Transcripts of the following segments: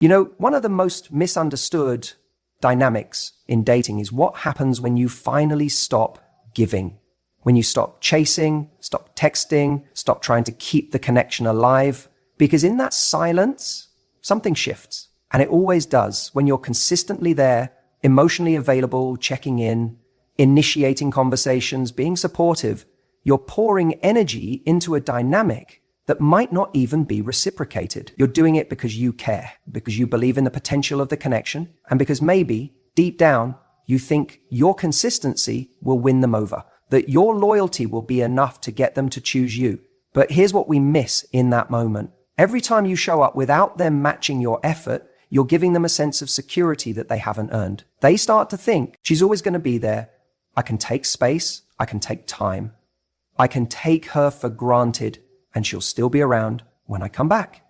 One of the most misunderstood dynamics in dating is what happens when you finally stop giving, when you stop chasing, stop texting, stop trying to keep the connection alive. Because in that silence, something shifts. And it always does when you're consistently there, emotionally available, checking in, initiating conversations, being supportive. You're pouring energy into a dynamic that might not even be reciprocated. You're doing it because you care, because you believe in the potential of the connection, and because maybe, deep down, you think your consistency will win them over, that your loyalty will be enough to get them to choose you. But here's what we miss in that moment. Every time you show up without them matching your effort, you're giving them a sense of security that they haven't earned. They start to think, she's always going to be there. I can take space. I can take time. I can take her for granted, and she'll still be around when I come back.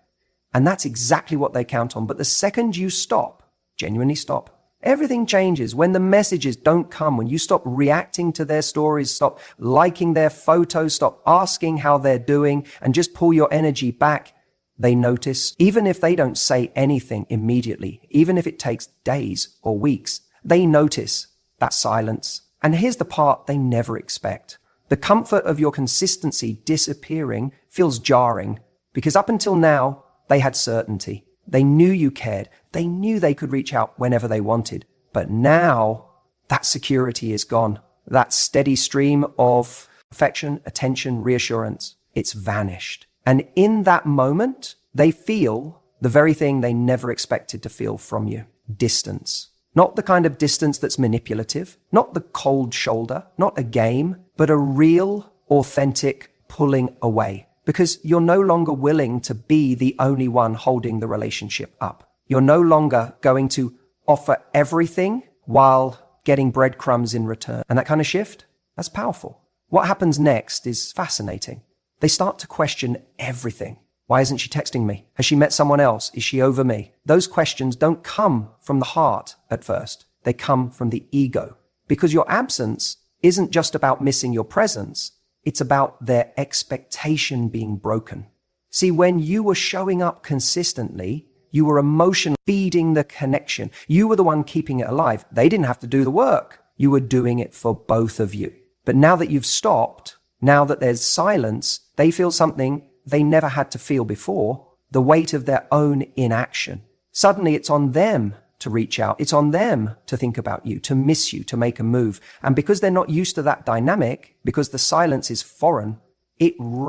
And that's exactly what they count on. But the second you stop, genuinely stop, everything changes. When the messages don't come, when you stop reacting to their stories, stop liking their photos, stop asking how they're doing, and just pull your energy back, they notice. Even if they don't say anything immediately, even if it takes days or weeks, they notice that silence. And here's the part they never expect. The comfort of your consistency disappearing feels jarring because up until now, they had certainty. They knew you cared. They knew they could reach out whenever they wanted. But now that security is gone. That steady stream of affection, attention, reassurance, it's vanished. And in that moment, they feel the very thing they never expected to feel from you: distance. Not the kind of distance that's manipulative, not the cold shoulder, not a game, but a real, authentic pulling away. Because you're no longer willing to be the only one holding the relationship up. You're no longer going to offer everything while getting breadcrumbs in return. And that kind of shift, that's powerful. What happens next is fascinating. They start to question everything. Why isn't she texting me? Has she met someone else? Is she over me? Those questions don't come from the heart at first. They come from the ego. Because your absence isn't just about missing your presence. It's about their expectation being broken. See, when you were showing up consistently, you were emotionally feeding the connection. You were the one keeping it alive. They didn't have to do the work. You were doing it for both of you. But now that you've stopped, now that there's silence, they feel something they never had to feel before, the weight of their own inaction. Suddenly it's on them to reach out. It's on them to think about you, to miss you, to make a move. And because they're not used to that dynamic, because the silence is foreign,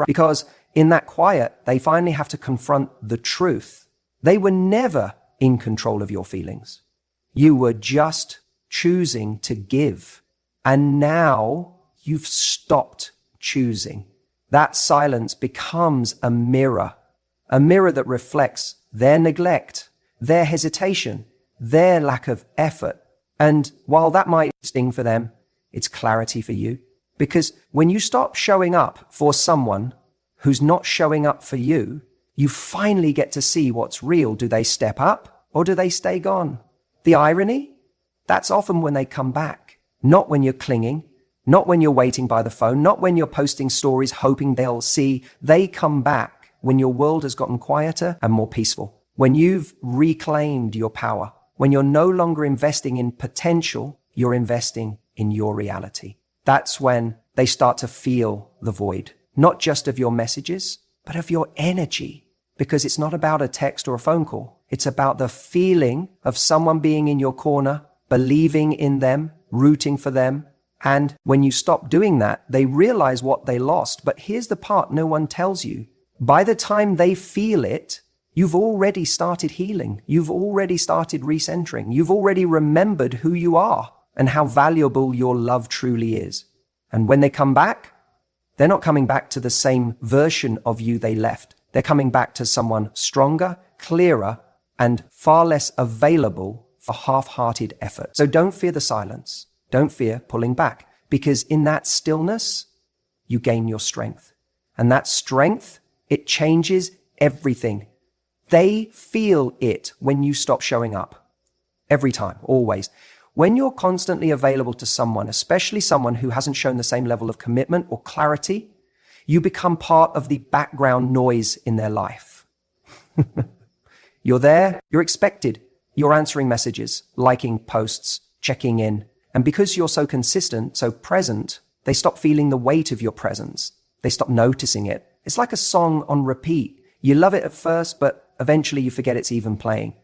because in that quiet, they finally have to confront the truth. They were never in control of your feelings. You were just choosing to give. And now you've stopped choosing. That silence becomes a mirror that reflects their neglect, their hesitation, their lack of effort. And while that might sting for them, it's clarity for you. Because when you stop showing up for someone who's not showing up for you, you finally get to see what's real. Do they step up or do they stay gone? The irony? That's often when they come back, not when you're clinging, not when you're waiting by the phone, not when you're posting stories hoping they'll see. They come back when your world has gotten quieter and more peaceful, when you've reclaimed your power, when you're no longer investing in potential, you're investing in your reality. That's when they start to feel the void, not just of your messages, but of your energy. Because it's not about a text or a phone call. It's about the feeling of someone being in your corner, believing in them, rooting for them. And when you stop doing that, they realize what they lost. But here's the part no one tells you. By the time they feel it, you've already started healing. You've already started recentering. You've already remembered who you are and how valuable your love truly is. And when they come back, they're not coming back to the same version of you they left. They're coming back to someone stronger, clearer, and far less available for half-hearted effort. So don't fear the silence. Don't fear pulling back, because in that stillness, you gain your strength. And that strength, it changes everything. They feel it when you stop showing up. Every time, always. When you're constantly available to someone, especially someone who hasn't shown the same level of commitment or clarity, you become part of the background noise in their life. You're there, you're expected. You're answering messages, liking posts, checking in. And because you're so consistent, so present, they stop feeling the weight of your presence. They stop noticing it. It's like a song on repeat. You love it at first, but eventually you forget it's even playing.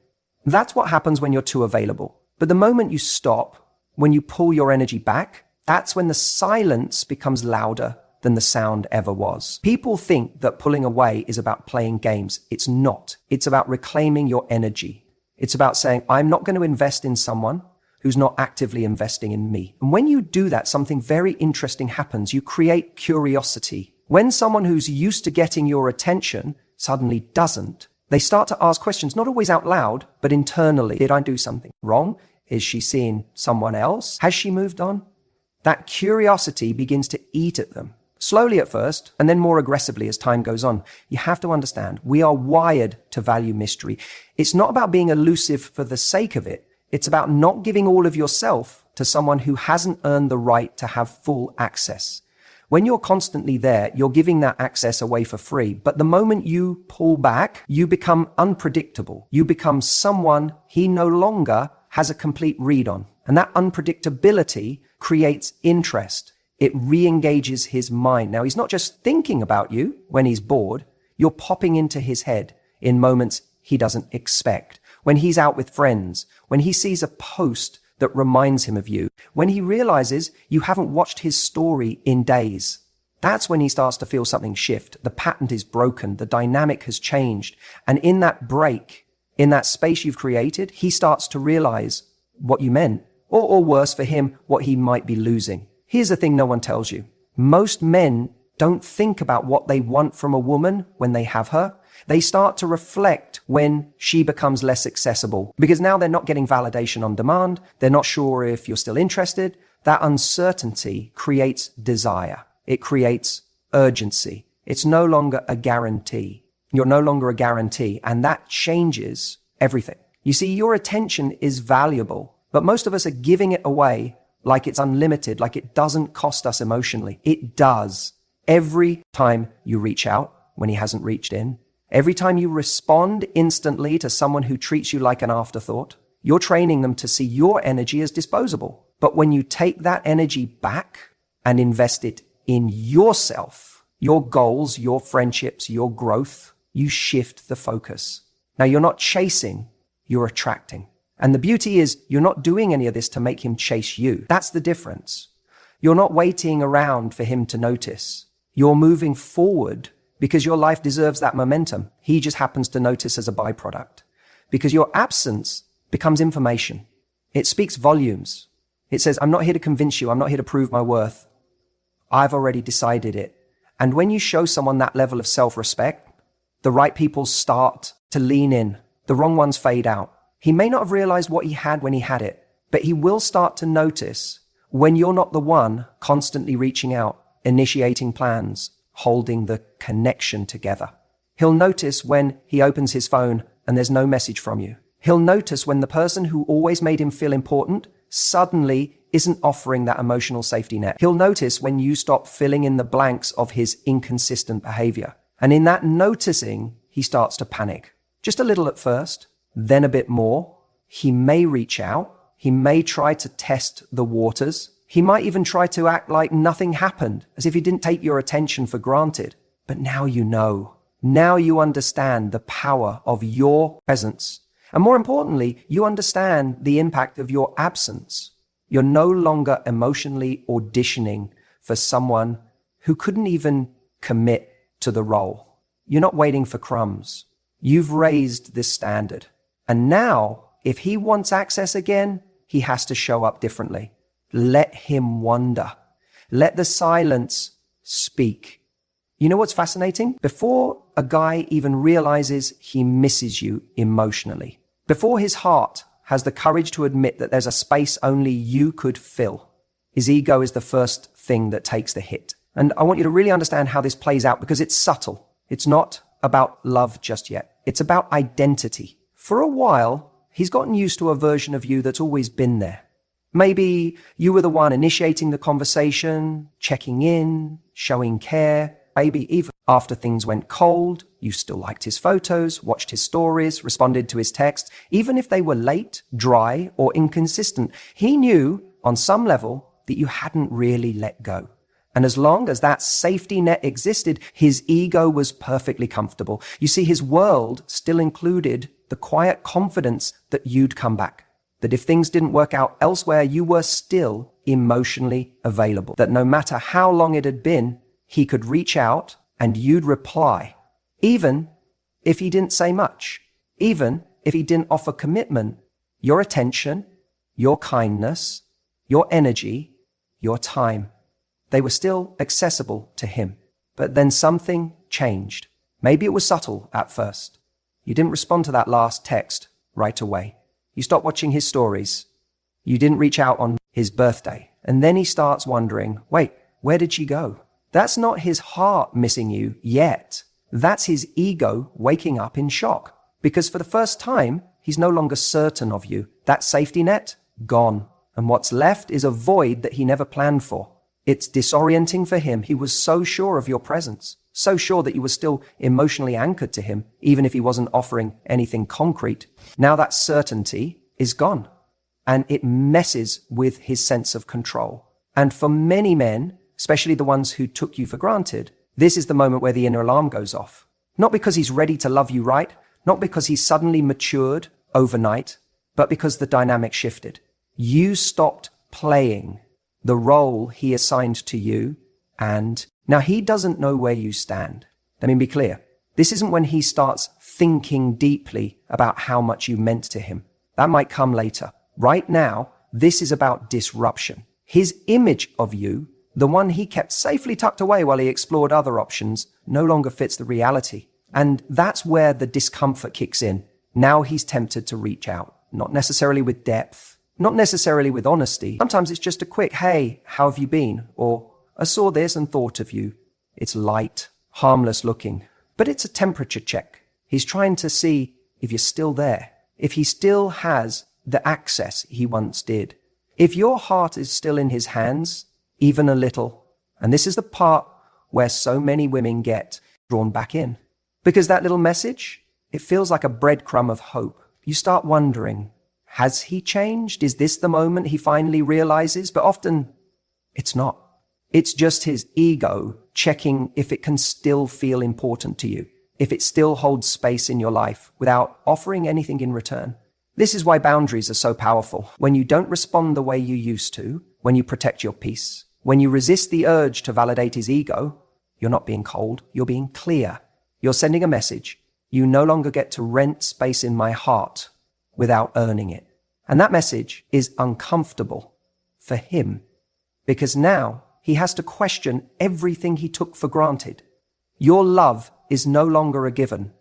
That's what happens when you're too available. But the moment you stop, when you pull your energy back, that's when the silence becomes louder than the sound ever was. People think that pulling away is about playing games. It's not. It's about reclaiming your energy. It's about saying, I'm not going to invest in someone who's not actively investing in me. And when you do that, something very interesting happens. You create curiosity. When someone who's used to getting your attention suddenly doesn't, they start to ask questions, not always out loud, but internally. Did I do something wrong? Is she seeing someone else? Has she moved on? That curiosity begins to eat at them. Slowly at first, and then more aggressively as time goes on. You have to understand, we are wired to value mystery. It's not about being elusive for the sake of it. It's about not giving all of yourself to someone who hasn't earned the right to have full access. When you're constantly there, you're giving that access away for free. But the moment you pull back, you become unpredictable. You become someone he no longer has a complete read on. And that unpredictability creates interest. It re-engages his mind. Now, he's not just thinking about you when he's bored. You're popping into his head in moments he doesn't expect. When he's out with friends, when he sees a post that reminds him of you, when he realizes you haven't watched his story in days. That's when he starts to feel something shift. The pattern is broken. The dynamic has changed. And in that break, in that space you've created, he starts to realize what you meant, or worse for him, what he might be losing. Here's the thing no one tells you. Most men don't think about what they want from a woman when they have her. They start to reflect when she becomes less accessible because now they're not getting validation on demand. They're not sure if you're still interested. That uncertainty creates desire. It creates urgency. It's no longer a guarantee. You're no longer a guarantee, and that changes everything. You see, your attention is valuable, but most of us are giving it away like it's unlimited, like it doesn't cost us emotionally. It does. Every time you reach out when he hasn't reached in, every time you respond instantly to someone who treats you like an afterthought, you're training them to see your energy as disposable. But when you take that energy back and invest it in yourself, your goals, your friendships, your growth, you shift the focus. Now, you're not chasing, you're attracting. And the beauty is you're not doing any of this to make him chase you. That's the difference. You're not waiting around for him to notice. You're moving forward because your life deserves that momentum. He just happens to notice as a byproduct. Because your absence becomes information. It speaks volumes. It says, I'm not here to convince you. I'm not here to prove my worth. I've already decided it. And when you show someone that level of self-respect, the right people start to lean in. The wrong ones fade out. He may not have realized what he had when he had it, but he will start to notice when you're not the one constantly reaching out, initiating plans, holding the connection together. He'll notice when he opens his phone and there's no message from you. He'll notice when the person who always made him feel important suddenly isn't offering that emotional safety net. He'll notice when you stop filling in the blanks of his inconsistent behavior. And in that noticing, he starts to panic. Just a little at first. Then a bit more. He may reach out. He may try to test the waters. He might even try to act like nothing happened, as if he didn't take your attention for granted. But now you know. Now you understand the power of your presence. And more importantly, you understand the impact of your absence. You're no longer emotionally auditioning for someone who couldn't even commit to the role. You're not waiting for crumbs. You've raised this standard. And now, if he wants access again, he has to show up differently. Let him wonder. Let the silence speak. You know what's fascinating? Before a guy even realizes he misses you emotionally, before his heart has the courage to admit that there's a space only you could fill, his ego is the first thing that takes the hit. And I want you to really understand how this plays out because it's subtle. It's not about love just yet. It's about identity. For a while, he's gotten used to a version of you that's always been there. Maybe you were the one initiating the conversation, checking in, showing care, maybe even After things went cold, you still liked his photos, watched his stories, responded to his texts, even if they were late, dry, or inconsistent. He knew, on some level, that you hadn't really let go. And as long as that safety net existed, his ego was perfectly comfortable. You see, his world still included the quiet confidence that you'd come back. That if things didn't work out elsewhere, you were still emotionally available. That no matter how long it had been, he could reach out and you'd reply, even if he didn't say much, even if he didn't offer commitment. Your attention, your kindness, your energy, your time, they were still accessible to him. But then something changed. Maybe it was subtle at first. You didn't respond to that last text right away. You stopped watching his stories. You didn't reach out on his birthday. And then he starts wondering, wait, where did she go? That's not his heart missing you yet. That's his ego waking up in shock. Because for the first time, he's no longer certain of you. That safety net, gone. And what's left is a void that he never planned for. It's disorienting for him. He was so sure of your presence, so sure that you were still emotionally anchored to him, even if he wasn't offering anything concrete. Now that certainty is gone, and it messes with his sense of control. And for many men, especially the ones who took you for granted, this is the moment where the inner alarm goes off. Not because he's ready to love you right, not because he's suddenly matured overnight, but because the dynamic shifted. You stopped playing the role he assigned to you, and now he doesn't know where you stand. Let me be clear. This isn't when he starts thinking deeply about how much you meant to him. That might come later. Right now, this is about disruption. His image of you, the one he kept safely tucked away while he explored other options, no longer fits the reality. And that's where the discomfort kicks in. Now he's tempted to reach out, not necessarily with depth, not necessarily with honesty. Sometimes it's just a quick, hey, how have you been? Or, I saw this and thought of you. It's light, harmless looking, but it's a temperature check. He's trying to see if you're still there, if he still has the access he once did. If your heart is still in his hands, even a little, and this is the part where so many women get drawn back in. Because that little message, it feels like a breadcrumb of hope. You start wondering, has he changed? Is this the moment he finally realizes? But often, it's not. It's just his ego checking if it can still feel important to you, if it still holds space in your life without offering anything in return. This is why boundaries are so powerful. When you don't respond the way you used to, when you protect your peace, when you resist the urge to validate his ego, you're not being cold, you're being clear. You're sending a message. You no longer get to rent space in my heart without earning it. And that message is uncomfortable for him because now he has to question everything he took for granted. Your love is no longer a given.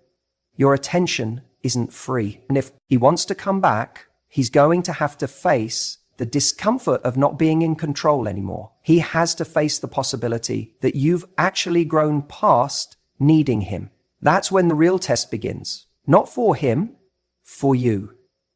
Your attention isn't free. And if he wants to come back, he's going to have to face the discomfort of not being in control anymore. He has to face the possibility that you've actually grown past needing him. That's when the real test begins. Not for him, for you.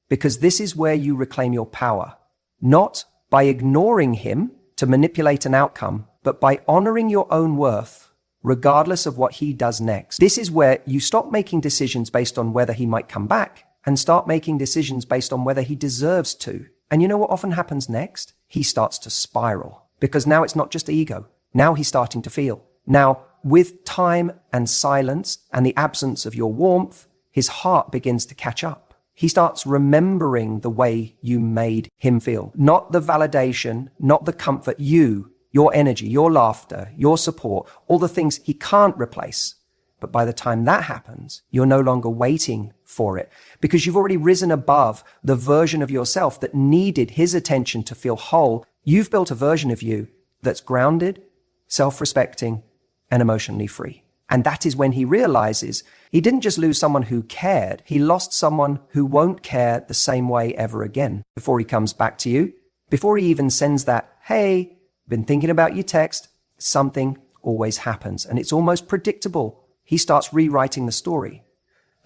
Because this is where you reclaim your power. Not by ignoring him to manipulate an outcome, but by honoring your own worth, regardless of what he does next. This is where you stop making decisions based on whether he might come back and start making decisions based on whether he deserves to. And you know what often happens next? He starts to spiral because now it's not just ego. Now he's starting to feel. Now, with time and silence and the absence of your warmth, his heart begins to catch up. He starts remembering the way you made him feel. Not the validation, not the comfort, you, your energy, your laughter, your support, all the things he can't replace. But by the time that happens, you're no longer waiting for it because you've already risen above the version of yourself that needed his attention to feel whole. You've built a version of you that's grounded, self-respecting, and emotionally free. And that is when he realizes he didn't just lose someone who cared, he lost someone who won't care the same way ever again. Before he comes back to you, before he even sends that, hey, been thinking about your text, something always happens. And it's almost predictable. He starts rewriting the story.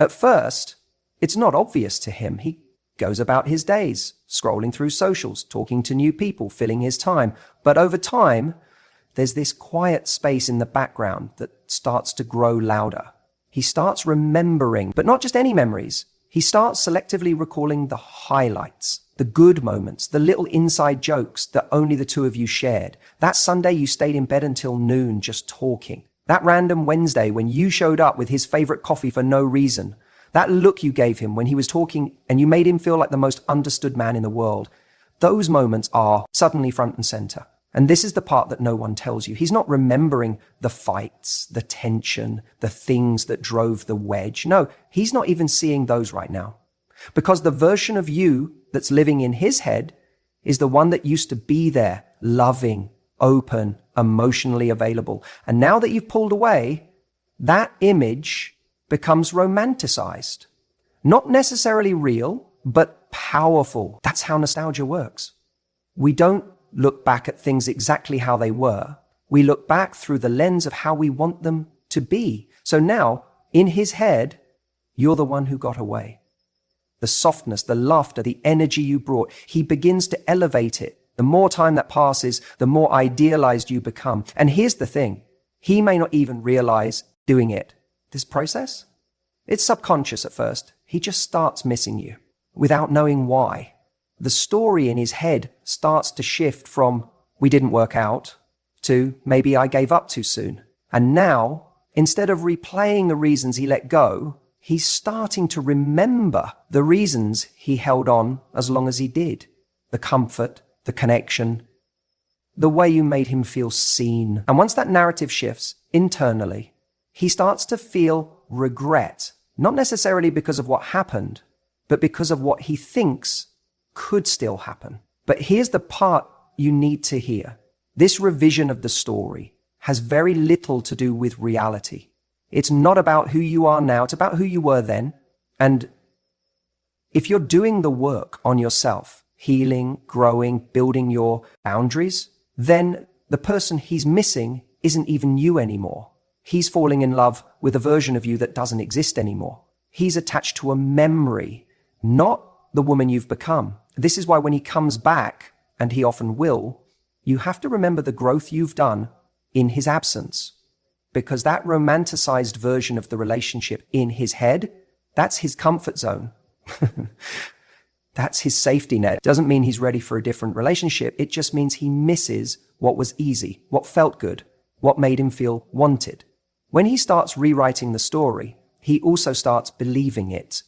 At first, it's not obvious to him. He goes about his days, scrolling through socials, talking to new people, filling his time. But over time, there's this quiet space in the background that starts to grow louder. He starts remembering, but not just any memories. He starts selectively recalling the highlights, the good moments, the little inside jokes that only the two of you shared. That Sunday you stayed in bed until noon just talking. That random Wednesday when you showed up with his favorite coffee for no reason. That look you gave him when he was talking and you made him feel like the most understood man in the world. Those moments are suddenly front and center. And this is the part that no one tells you. He's not remembering the fights, the tension, the things that drove the wedge. No, he's not even seeing those right now. Because the version of you that's living in his head is the one that used to be there, loving, open, emotionally available. And now that you've pulled away, that image becomes romanticized. Not necessarily real, but powerful. That's how nostalgia works. We don't look back at things exactly how they were. We look back through the lens of how we want them to be. So now, in his head, you're the one who got away. The softness, the laughter, the energy you brought, he begins to elevate it. The more time that passes, the more idealized you become. And here's the thing. He may not even realize doing it. This process, it's subconscious at first. He just starts missing you without knowing why. The story in his head starts to shift from, we didn't work out, to maybe I gave up too soon. And now, instead of replaying the reasons he let go, he's starting to remember the reasons he held on as long as he did. The comfort, the connection, the way you made him feel seen. And once that narrative shifts internally, he starts to feel regret, not necessarily because of what happened, but because of what he thinks could still happen. But here's the part you need to hear. This revision of the story has very little to do with reality. It's not about who you are now, it's about who you were then. And if you're doing the work on yourself, healing, growing, building your boundaries, then the person he's missing isn't even you anymore. He's falling in love with a version of you that doesn't exist anymore. He's attached to a memory, not the woman you've become. This is why when he comes back, and he often will, you have to remember the growth you've done in his absence. Because that romanticized version of the relationship in his head, that's his comfort zone. That's his safety net. Doesn't mean he's ready for a different relationship. It just means he misses what was easy, what felt good, what made him feel wanted. When he starts rewriting the story, he also starts believing it.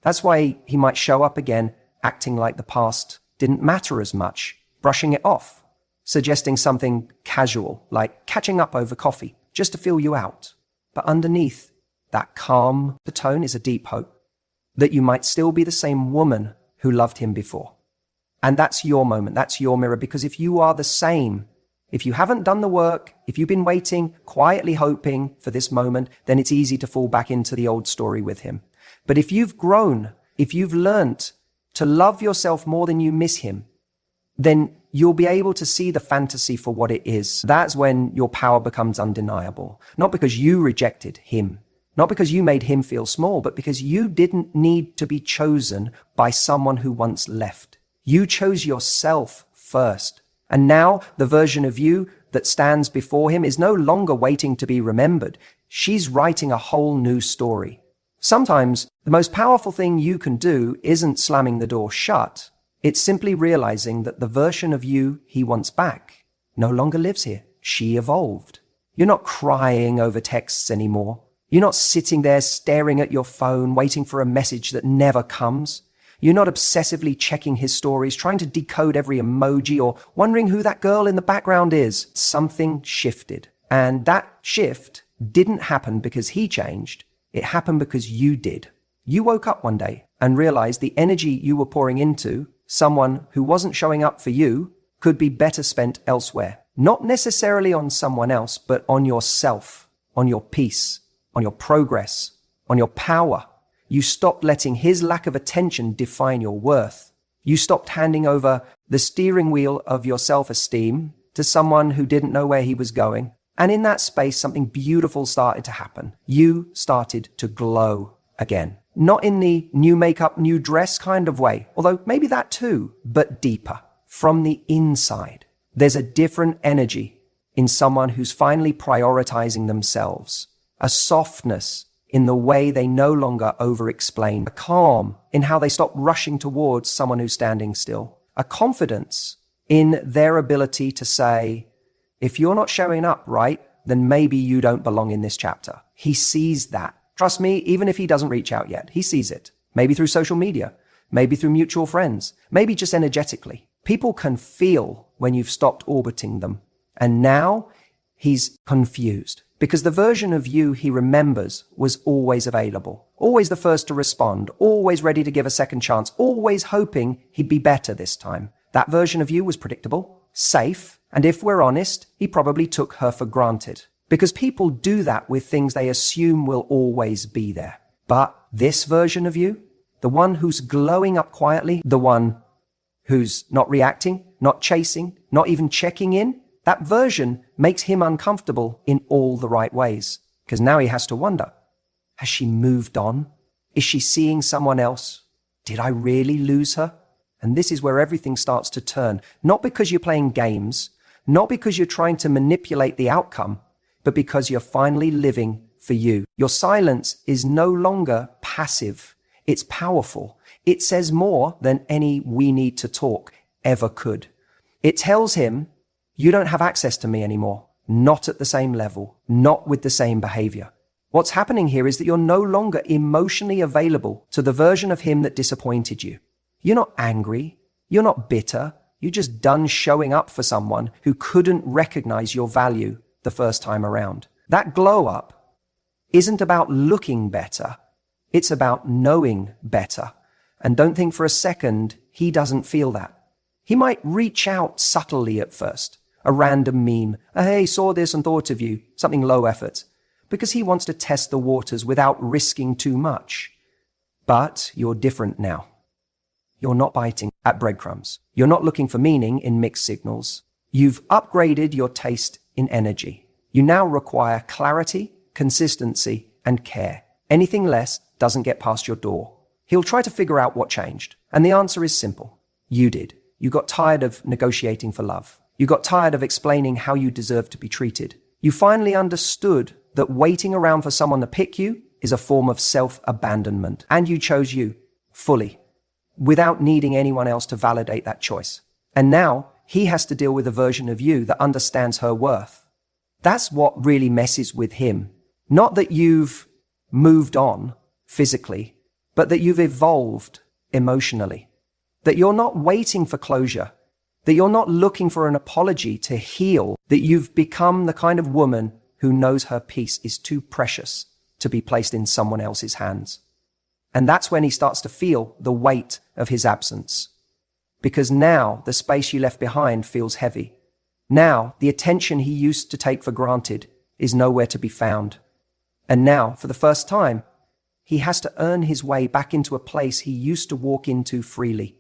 That's why he might show up again acting like the past didn't matter as much, brushing it off, suggesting something casual, like catching up over coffee, just to feel you out. But underneath that calm, the tone is a deep hope that you might still be the same woman who loved him before. And that's your moment, that's your mirror, because if you are the same, if you haven't done the work, if you've been waiting, quietly hoping for this moment, then it's easy to fall back into the old story with him. But if you've grown, if you've learned to love yourself more than you miss him, then you'll be able to see the fantasy for what it is. That's when your power becomes undeniable. Not because you rejected him, not because you made him feel small, but because you didn't need to be chosen by someone who once left. You chose yourself first. And now the version of you that stands before him is no longer waiting to be remembered. She's writing a whole new story. Sometimes the most powerful thing you can do isn't slamming the door shut. It's simply realizing that the version of you he wants back no longer lives here. She evolved. You're not crying over texts anymore. You're not sitting there staring at your phone, waiting for a message that never comes. You're not obsessively checking his stories, trying to decode every emoji or wondering who that girl in the background is. Something shifted. And that shift didn't happen because he changed. It happened because you did. You woke up one day and realized the energy you were pouring into someone who wasn't showing up for you could be better spent elsewhere. Not necessarily on someone else, but on yourself, on your peace, on your progress, on your power. You stopped letting his lack of attention define your worth. You stopped handing over the steering wheel of your self-esteem to someone who didn't know where he was going. And in that space, something beautiful started to happen. You started to glow again. Not in the new makeup, new dress kind of way, although maybe that too, but deeper, from the inside. There's a different energy. in someone who's finally prioritizing themselves, a softness in the way they no longer over-explain, a calm in how they stop rushing towards someone who's standing still, a confidence in their ability to say, if you're not showing up right, then maybe you don't belong in this chapter. He sees that. Trust me, even if he doesn't reach out yet, he sees it. Maybe through social media, maybe through mutual friends, maybe just energetically. People can feel when you've stopped orbiting them. And now he's confused because the version of you he remembers was always available, always the first to respond, always ready to give a second chance, always hoping he'd be better this time. That version of you was predictable, safe, and if we're honest, he probably took her for granted. Because people do that with things they assume will always be there. But this version of you, the one who's glowing up quietly, the one who's not reacting, not chasing, not even checking in, that version makes him uncomfortable in all the right ways. Because now he has to wonder, has she moved on? Is she seeing someone else? Did I really lose her? And this is where everything starts to turn. Not because you're playing games, not because you're trying to manipulate the outcome, but because you're finally living for you. Your silence is no longer passive. It's powerful. It says more than any "we need to talk" ever could. It tells him, you don't have access to me anymore. Not at the same level, not with the same behavior. What's happening here is that you're no longer emotionally available to the version of him that disappointed you. You're not angry. You're not bitter. You're just done showing up for someone who couldn't recognize your value the first time around. That glow up isn't about looking better. It's about knowing better. And don't think for a second he doesn't feel that. He might reach out subtly at first, a random meme, a "hey, saw this and thought of you," something low effort, because he wants to test the waters without risking too much. But you're different now. You're not biting at breadcrumbs. You're not looking for meaning in mixed signals. You've upgraded your taste in energy. You now require clarity, consistency, and care. Anything less doesn't get past your door. He'll try to figure out what changed. And the answer is simple. You did. You got tired of negotiating for love. You got tired of explaining how you deserve to be treated. You finally understood that waiting around for someone to pick you is a form of self-abandonment. And you chose you fully, without needing anyone else to validate that choice. And now he has to deal with a version of you that understands her worth. That's what really messes with him. Not that you've moved on physically, but that you've evolved emotionally. That you're not waiting for closure. That you're not looking for an apology to heal. That you've become the kind of woman who knows her peace is too precious to be placed in someone else's hands. And that's when he starts to feel the weight of his absence. Because now the space you left behind feels heavy. Now the attention he used to take for granted is nowhere to be found. And now, for the first time, he has to earn his way back into a place he used to walk into freely.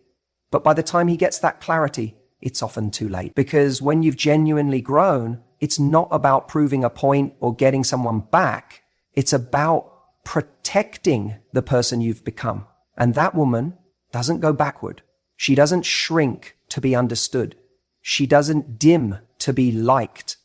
But by the time he gets that clarity, it's often too late. Because when you've genuinely grown, it's not about proving a point or getting someone back. It's about protecting the person you've become. And that woman doesn't go backward. She doesn't shrink to be understood. She doesn't dim to be liked.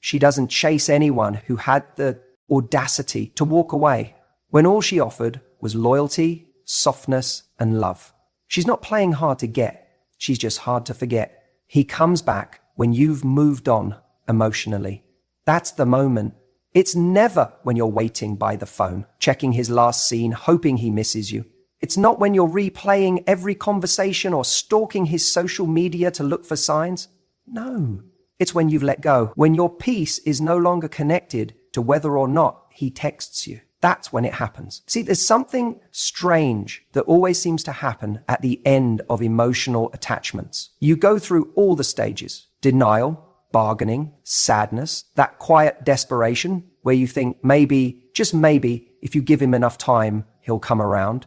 She doesn't chase anyone who had the audacity to walk away when all she offered was loyalty, softness, and love. She's not playing hard to get. She's just hard to forget. He comes back when you've moved on emotionally. That's the moment. It's never when you're waiting by the phone, checking his last scene, hoping he misses you. It's not when you're replaying every conversation or stalking his social media to look for signs. No, it's when you've let go, when your peace is no longer connected to whether or not he texts you. That's when it happens. See, there's something strange that always seems to happen at the end of emotional attachments. You go through all the stages: denial, bargaining, sadness, that quiet desperation where you think maybe, just maybe, if you give him enough time, he'll come around.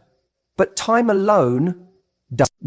But time alone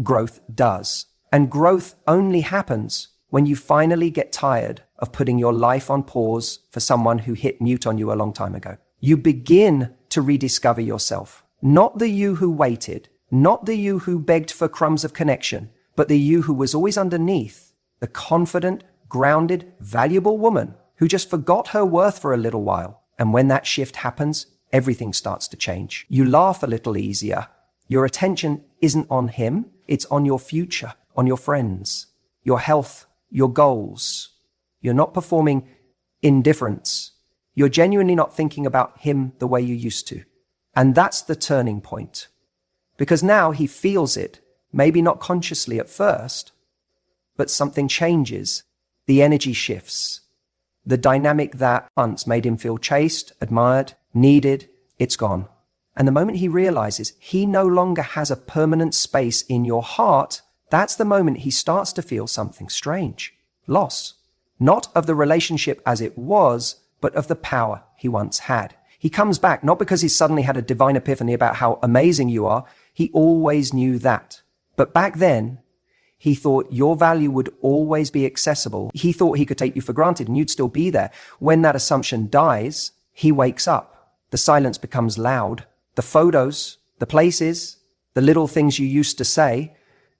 growth does. And growth only happens when you finally get tired of putting your life on pause for someone who hit mute on you a long time ago. You begin to rediscover yourself. Not the you who waited, not the you who begged for crumbs of connection, but the you who was always underneath, the confident, grounded, valuable woman who just forgot her worth for a little while. And when that shift happens, everything starts to change. You laugh a little easier. Your attention isn't on him. It's on your future, on your friends, your health, your goals. You're not performing indifference. You're genuinely not thinking about him the way you used to. And that's the turning point. Because now he feels it, maybe not consciously at first, but something changes. The energy shifts. The dynamic that once made him feel chased, admired, needed, it's gone. And the moment he realizes he no longer has a permanent space in your heart, that's the moment he starts to feel something strange. Loss. Not of the relationship as it was, but of the power he once had. He comes back not because he suddenly had a divine epiphany about how amazing you are. He always knew that. But back then, he thought your value would always be accessible. He thought he could take you for granted and you'd still be there. When that assumption dies, he wakes up. The silence becomes loud. The photos, the places, the little things you used to say,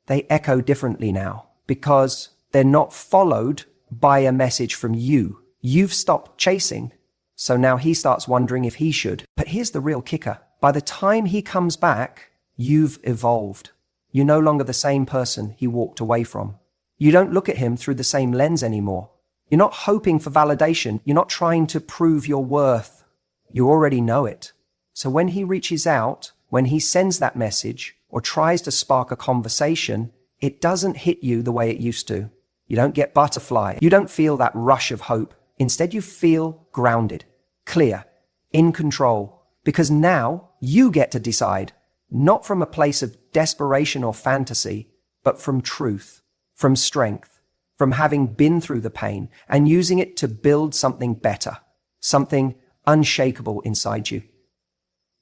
they echo differently now because they're not followed by a message from you. You've stopped chasing. So now he starts wondering if he should. But here's the real kicker. By the time he comes back, you've evolved. You're no longer the same person he walked away from. You don't look at him through the same lens anymore. You're not hoping for validation. You're not trying to prove your worth. You already know it. So when he reaches out, when he sends that message or tries to spark a conversation, it doesn't hit you the way it used to. You don't get butterfly. You don't feel that rush of hope. Instead, you feel grounded, clear, in control, because now you get to decide, not from a place of desperation or fantasy, but from truth, from strength, from having been through the pain and using it to build something better, something unshakable inside you.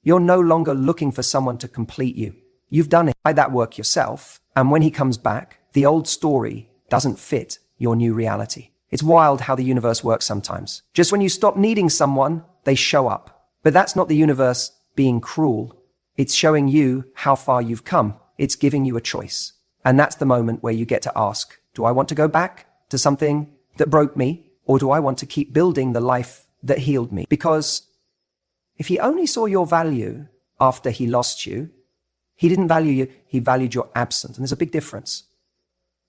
You're no longer looking for someone to complete you. You've done it by that work yourself. And when he comes back, the old story doesn't fit your new reality. It's wild how the universe works sometimes. Just when you stop needing someone, they show up. But that's not the universe being cruel. It's showing you how far you've come. It's giving you a choice. And that's the moment where you get to ask, do I want to go back to something that broke me? Or do I want to keep building the life that healed me? Because if he only saw your value after he lost you, he didn't value you, he valued your absence. And there's a big difference.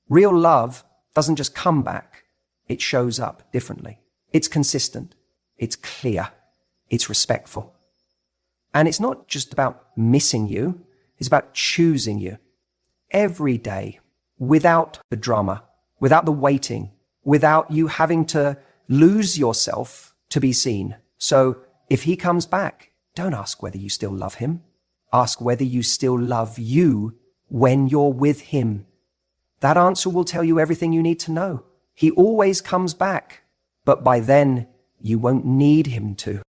Real love doesn't just come back, it shows up differently. It's consistent, it's clear, it's respectful. And it's not just about missing you, it's about choosing you. Every day, without the drama, without the waiting, without you having to lose yourself to be seen. So if he comes back, don't ask whether you still love him. Ask whether you still love you when you're with him. That answer will tell you everything you need to know. He always comes back, but by then you won't need him to.